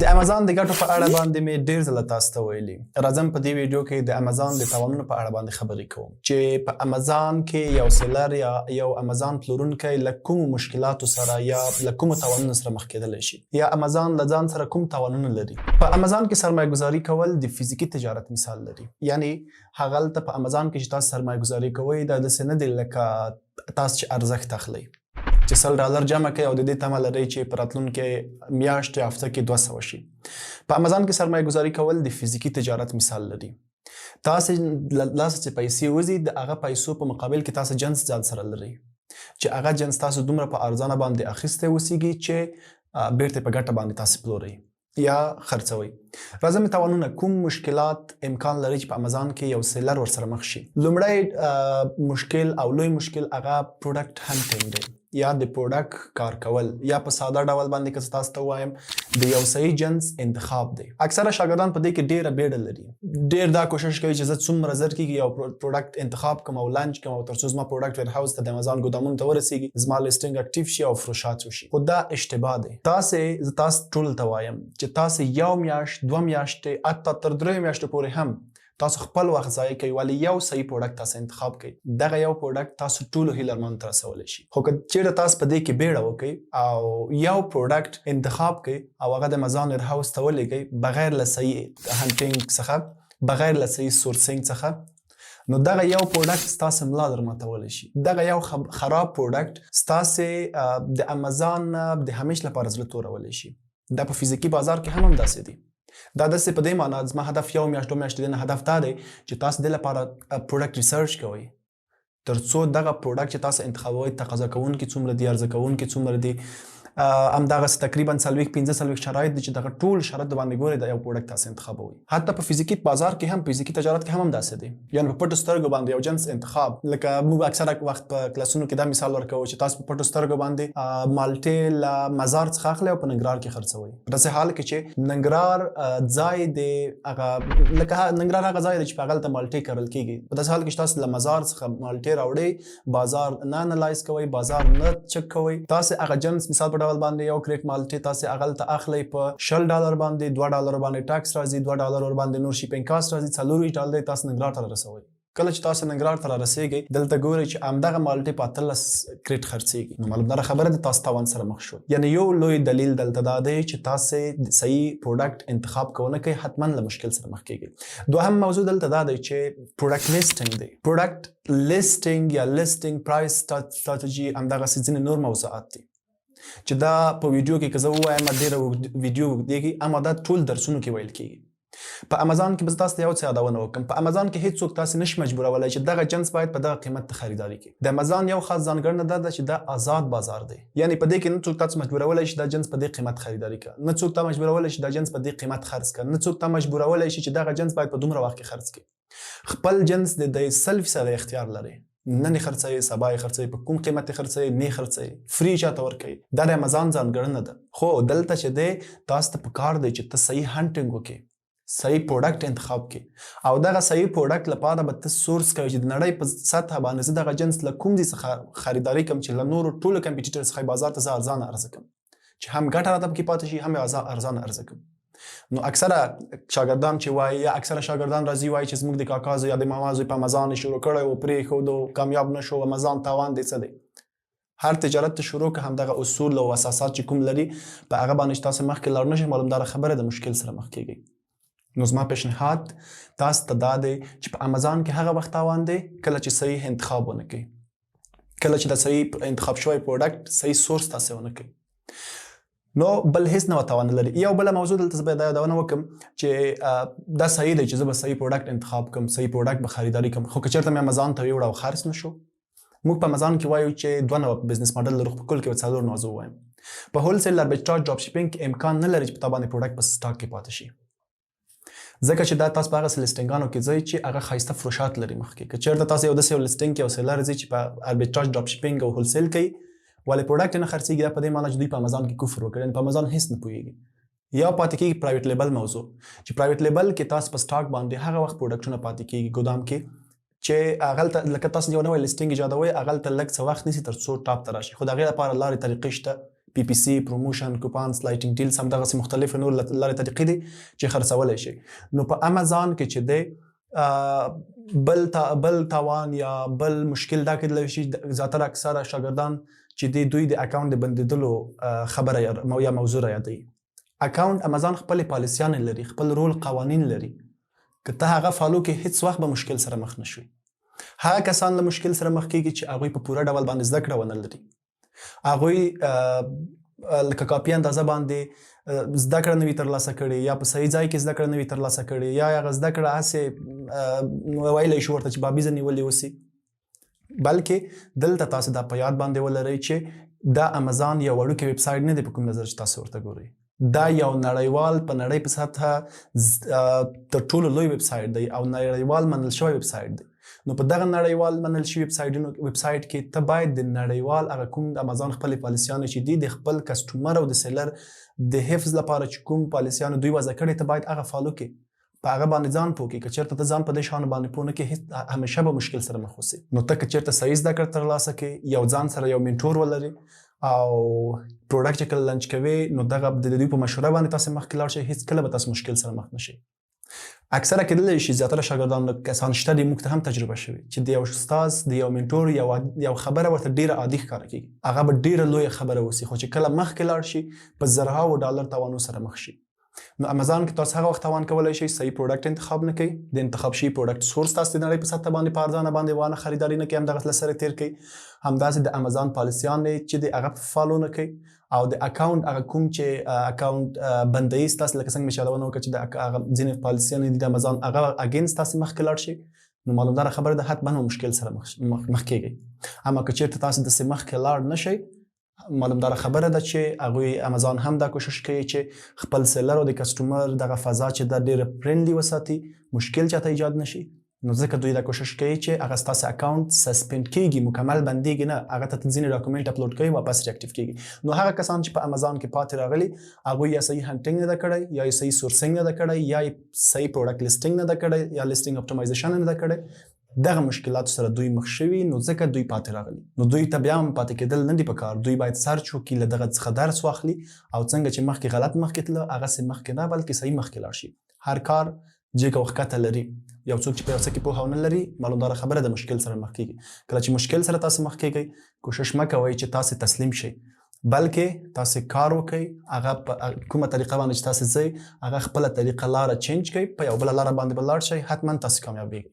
د امازان د ګټو په اړه باندې مې ډېر ځله تاسو ته ویلي. راځم په دې ویډیو کې د امازان د تاوانونو په اړه باندې خبرې کوم چې په امازان کې یو سیلر یا یو امازان پلورونکی له کومو مشکلاتو سره یا له کومو تاوانونو سره مخ کېدلی شي یا امازان له ځان سره کوم تاوانونه لري. په امازان کې سرمایه ګذاري کول د فزیکي تجارت مثال لري. یعنی هغلته په امازان کې چې تاسو سرمایه ګذاري کوئ دا داسې نه دی لکه تاسو چې ارزښت اخلئ چې $100 جمع کړئ او د دې تمه لرئ چې په راتلونکې میاشت یا هفته کې 200 شي. په امازان کې سرمایه ګذاري کول د فزیکي تجارت مثال لري. تاسو لاسه چې پیسې وځي د هغه پیسو په مقابل کې تاسو جنس ځان سره لرئ چې هغه جنس تاسو دومره په ارزانه باندې اخیستی وسیږي چې بیرته په ګټه باندې تاسو پلورئ یا خرڅوي. راځم تاوانونه کوم مشکلات امکان لري چې په امازان کې یو سیلر ورسره مخ شي. لومړی مشکل او لوی مشکل هغه پروډکټ هانټینګ دی یا د پروډکټ کار کول یا په ساده ډول باندې که تاسو ته وایم د یو صحیح جنس انتخاب دی. اکثره شاګردان په دې کې ډېره بیړه لري. ډېر دا کوشش کوي چې زه څومره زر کېږي یو پروډکټ انتخاب کوم او لانچ کوم او تر څو زما پروډکټ ویر هاوس ته د امازان ګودامونو ته ورسیږي زما لیسټینګ اکټیو شي او فروشات وشي. خو دا اشتباه دی. تاسو ټول ته وایم چې تاسو یو میاشت 2 میاشتې حتی تر 3 میاشتو پورې هم تاسو خپل وخت ضایع کوئ ولې یو صحیح پروډکټ تاسو انتخاب کړئ. دغه یو پروډکټ تاسو ټولو هیلرمنو ته رسولی شي. خو که چیرته تاسو په دې کې بیړه وکئ او یو پروډکټ انتخاب کړئ او هغه د امازان ویر هاوس ته ولېږئ بغیر له صحیح هانټینګ څخه بغیر له صحیح سورسینګ څخه نو دغه یو پروډکټ ستاسو ملا درماتولی شي. دغه یو خراب پروډکټ ستاسو د امازان د همیش لپاره زړه تورولی شي. دا په فزیکي بازار کې هم داسې دی. دا داسې په دې معنا زما هدف یو میاشت 2 میاشتې نه هدف دا دی چې تاسو د لپاره پروډکټ ریسرچ کوئ تر څو دغه پروډکټ چې تاسو انتخابوئ تقاضا کوونکي څومره دي عرضه کوونکي څومره دي همدغسې تقریبا 45 شرایط دي چې دغه ټول شرایط باندې ګورئ د یو پروډکټ تاسو انتخابوئ. حتی په فزیکي بازار کې هم فزیکي تجارت کې هم داسې دی. یعنې په پټو سترګو باندې یو جنس انتخاب لکه موږ اکثره وخت په کلاسونو کې دا مثال ورکوو چې تاسو په پټو سترګو باندې مالټې له مزار څخه اخلئ او په ننګرهار کې خرڅوئ. په داسې حال کې چې ننګرهار ځای دی هغه لکه ننګرهار هغه ځای دی چې په هغلته مالټې کرل کېږي. په داسې حال کې چې تاسو له مزار څخه مالټې راوړئ بازار نه انالایز کوئ بازار نه چک کوئ تاسو هغه جنس مثال په ډول باندې یو کریټ مالټې تاسو هغلته اخلئ په $10 باندې $2 باندې ټاکس راځي $2 باندې نور شیپینګ کاست راځي $4 تاسو ننګرهار ته رسوئ. کله چې تاسو ننګرهار ته رسیږئ دلته ګورئ چې همدغه مالټې په 18 کریټ خرڅېږي. نو معلومداره خبره ده تاسو تاوان سره مخ شوئ. یعنې یو لوی دلیل دلته دا دی چې تاسو صحیح پروډکټ انتخاب کوونه کوئ حتما له مشکل سره مخ کېږئ. دوهم موضوع دلته دا دی چې پروډکټ لیسټینګ دی. پروډکټ لیسټینګ یا لیسټینګ پرایس سټراټیجي همدغسې ځینې نور موضوعات دي چې دا په ویډیو کې که زه ووایم ډېره ویډیو اوږدېږي اما دا ټول درسونو کې ویل کېږي. په امازان کې به زه تاسو ته یو څه یادونه وکړم. په امازان کې هیڅوک تاسو نشي مجبورولی چې دغه جنس باید په دغه قیمت ته خریداري کړي. د امازان یو خاص ځانګړنه دا ده چې دا آزاد بازار دی. یعنې په دې کې نه څوک تاسو مجبورولی شي دا جنس په دې قیمت خریداري کړه نه څوک تا مجبورولی شي دا جنس په دې قیمت خرڅ کړه نه څوک تا مجبورولی شي چې دغه جنس باید په دومره وخت کې خرڅ کړي. خپل جنس د 100% اختیار لري. نن یې خرڅوئ سبا یې خرڅوئ په کوم قیمت یې خرڅوئ نه یې خرڅوئ فری چاته ورکوئ. دا د امازان ځانګړنه ده. خو دلته چې دی تاسو ته پکار دی چې ته صحیح هانټینګ وکړې صحیح پروډکټ انتخاب کړي او دغه صحیح پروډکټ لپاره به ته سورس کوي چې د نړۍ په سطحه باندې زه دغه جنس له کوم ځای څخه خریداري کوم چې له نورو ټولو کمپیټیټر څخه بازار ته زه ارزانه عرضه کوم چې هم ګټه راته پکې پاتې شي هم یې ارزانه عرضه کوم. نو اکثره شاګردان چې وایي یا اکثره شاګردان راځي وایي چې زموږ د کاکا زوی یا د ماما زوی په امازان شروع کړی و پرېښود کامیاب نه شو امازان تاوان دی څه دی. هر تجارت ته شروع که همدغه اصول او اساسات چې کوم لري په هغه باندې چې تاسو مخکې لاړ نه شئ معلومداره خبره د مشکل سره مخ کېږئ. نو زما پیشنهاد تاسو ته دا دی چې په امازان کې هغه وخت تاوان دی کله چې صحیح انتخاب ونه کړئ کله چې د صحیح انتخاب شوی پروډکټ صحیح سورس تاسو ونه کړئ نو بل هیڅ نه تاوان لري. یو بله موضوع دلته زه باید یادونه وکړم چې دا صحیح دی چې زه به صحیح پروډکټ انتخاب کړم صحیح پروډکټ به خریداري کړم خو که چېرته مې امازان ته ویوړ او خرڅ نه شو موږ په امازان کې وایو چې 2 نوع بزنس ماډل لرو په کل کې به 4 موضوع وایم. په هول سیل اربیټراژ ډراپ شیپینګ کې امکان نه لري چې په تا باندې پروډکټ په سټاک کې پاتې شي ځکه چې دا تاسو په هغه لیسټینګانو کې ځئ چې هغه ښایسته فروشات لري مخکې. که چېرته تاسو یو داسې یو لیسټینګ کې یو سیلر ځئ چې په اربیټراژ ډراپ شیپینګ او هول سیل کوي ولې پروډکټ نه خرڅېږي دا په دې معنا چې دوی په امازان کې کفر وکړي په امازان هیڅ نه پوهېږي. یا پاتې کېږي پرایویټ لیبل موضوع چې پرایویټ لیبل کې تاسو په سټاک باندې هغه وخت پروډکټونه پاتې کېږي ګودام کې چې هغلته لکه تاسو یو نوی لیسټینګ ایجادوئ هغلته لږ څه وخت نیسي تر څو ټاپ ته راشي خو د هغې لپاره لارې طریقې شته پی پی سی، پروموشن، کوپانس، لایټینګ ډیلز، همدغسې مختلفې نور لارې طریقې دي چې خرڅولی شي. نو په امازان کې چې دی بل تاوان یا بل مشکل دا کېدلی شي زیاتره اکثره شاګردان چې دوی د اکاونټ د بندېدلو خبره یا موضوع را یادوي. اکاونټ امازان خپلې پالیسیانې لري، خپل رول قوانین لري. که ته هغه فالو کې هیڅ وخت به مشکل سره مخ نشوي. هغه کسان له مشکل سره مخ کېږي چې هغوی په پوره ډول باندې زده کړه ونه لري. هغوی لکه کاپي اندازه باندې زده کړه نه وي ترلاسه کړې یا په صحیح ځای کې زده کړه نه وي ترلاسه کړې یا هغه زده کړه هسې ویلی شو ورته چې بابیزه نیولې اوسي. بلکې دلته تاسو دا په یاد باندې ولرئ چې دا امازان یو وړوکی ویب سایټ نه دی په کوم نظر چې تاسو ورته ګورئ. دا یو نړیوال په نړۍ په سطحه تر ټولو لوی ویب سایټ دی او نړیوال منل شوی ویب سایټ دی. نو په دغه نړیوال منل شوي ویب سایټ کې ته باید د نړیوال هغه کوم د امازان خپلې پالیسیانې چې دي د خپل کسټمر او د سیلر د حفظ لپاره چې کوم پالیسیانې دوی وضع کړي ته باید هغه فالو کړي، په هغه باندې ځان پوه کړي. که چېرته ته ځان په دې شیانو باندې پوه نه کړې همیشه به مشکل سره مخ اوسې. نو ته که چېرته صحیح زده کړه ترلاسه کړې، یو ځان سره یو منټور ولري او پروډکټ چې کله لنچ کوي نو دغه د دوی په مشوره باندې تاسو مخکې لاړ شئ، هیڅکله به تاسو مشکل سره مخ نشئ. اکثره کېدلی شي زیاتره شاګردان کسان شته دي موږ ته هم تجربه شوي چې د یو استاذ د یو منټور یو خبره ورته ډېره عادي ښکاره کېږي، هغه به ډېره لویه خبره اوسي، خو چې کله مخکې لاړ شي په زرهاوو ډالر تاوانو سره مخ شي. نو امازان کې تاسو هغه وخت توان کولی شئ صحیح پروډکټ انتخاب نه کوئ، د انتخاب شوي پروډکټ سورس تاسو د نړۍ په سطحه باندې په ارزانه باندې وانه خریداري نه کوئ، همدغسې له سره تېر کوئ. همداسې د امازان پالیسیانې چې دی هغه فالو نه کوئ او د اکاونټ هغه کوم چې اکاونټ بندوي ستاسو لکه څنګه مې چې یادونه وکړه چې د هغه ځینې پالیسیانې دي د امازان هغه اګینسټ تاسو مخکې لاړ شئ نو معلومداره خبره ده حتما مشکل سره مخ کېږئ. اما که چېرته تاسو داسې مخکې لاړ نه شئ معلومداره خبره ده چې هغوی امازان هم دا کوشش کوي چې خپل سیلر او د کسټمر دغه فضا چې دا ډېره فرینډلي وساتي، مشکل چاته ایجاد نشي. نو ځکه دوی دا کوشش کوي چې هغه ستاسو اکاونټ سسپینډ کېږي، مکمل بندېږي نه، هغه ته ځینې ډاکومنټ اپلوډ کوي واپس ریاکټیو کېږي. نو هغه کسان چې په امازان کې پاتې راغلي هغوی یا صحیح هنټینګ نه ده کړی یا صحیح سورسینګ نه ده کړی یا صحیح پروډکټ لیسټینګ نه ده کړی یا لیسټینګ اپټیمایزیشن نه ده کړی. دغه مشکلاتو سره دوی مخ شوي نو ځکه دوی پاتې راغلي. نو دوی ته بیا هم پاتې کېدل نه دي په کار، دوی باید سرچ وکړي، له دغه څخه درس واخلي او څنګه چې مخکې غلط مخکې تله هغسې مخکې نه بلکې صحیح مخکې لاړ شي. هر کار جګه او ښکته لري. یو څوک چې په یو څه کې پوهه ونه لري معلومداره خبره د مشکل سره مخ کېږي. کله چې مشکل سره تاسو مخ کېږئ کوشش مه کوئ چې تاسو تسلیم شئ، بلکې تاسو کار وکئ، هغه په کومه طریقه باندې چې تاسو ځئ هغه خپله طریقه لاره چینج کړئ، په یو بله لاره باندې به لاړ شئ، حتما تاسو کامیابېږئ.